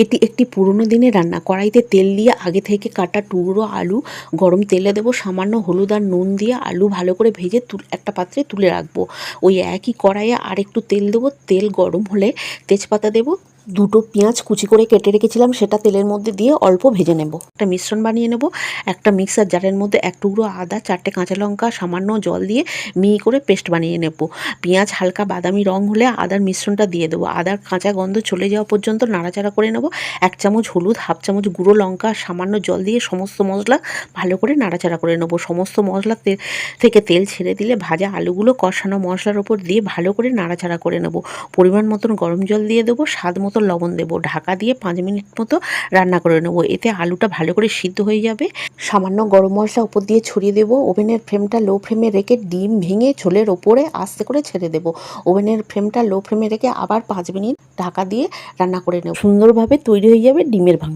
এটি একটি পুরনো দিনের রান্না। কড়াইতে তেল দিয়ে আগে থেকে কাটা টুকরো আলু গরম তেলে দেবো, সামান্য হলুদ আর নুন দিয়ে আলু ভালো করে ভেজে একটা পাত্রে তুলে রাখবো। ওই একই কড়াইয়ে আর একটু তেল দেবো, তেল গরম হলে তেজপাতা দেবো, দুটো পেঁয়াজ কুচি করে কেটে রেখেছিলাম সেটা তেলের মধ্যে দিয়ে অল্প ভেজে নেব। একটা মিশ্রণ বানিয়ে নেব। একটা মিক্সার জারের মধ্যে এক টুকরো আদা, 4টে কাঁচা লঙ্কা, সামান্য জল দিয়ে মিহি করে পেস্ট বানিয়ে নেব। পেঁয়াজ হালকা বাদামি রং হলে আদার মিশ্রণটা দিয়ে দেবো। আদার কাঁচা গন্ধ চলে যাওয়া পর্যন্ত নাড়াচাড়া করে নেব। 1 চামচ হলুদ, হাফ চামচ গুঁড়ো লঙ্কা, সামান্য জল দিয়ে সমস্ত মশলা ভালো করে নাড়াচাড়া করে নেব। সমস্ত মশলা থেকে তেল ছেড়ে দিলে ভাজা আলুগুলো কষানো মশলার ওপর দিয়ে ভালো করে নাড়াচাড়া করে নেব। পরিমাণ মতন গরম জল দিয়ে দেবো, স্বাদ মতো লবণ দেবো। ঢাকা দিয়ে 5 মিনিট মতো রান্না করে নেব। এতে আলুটা ভালো করে সিদ্ধ হয়ে যাবে। সামান্য গরম মশলা উপর দিয়ে ছড়িয়ে দেবো। ওভেনের ফ্লেমটা লো ফ্লেমে রেখে ডিম ভেঙে ঝোলের ওপরে আস্তে করে ছেড়ে দেবো। ওভেনের ফ্লেমটা লো ফ্লেমে রেখে আবার 5 মিনিট ঢাকা দিয়ে রান্না করে নেব। সুন্দরভাবে তৈরি হয়ে যাবে ডিমের ভাঙা।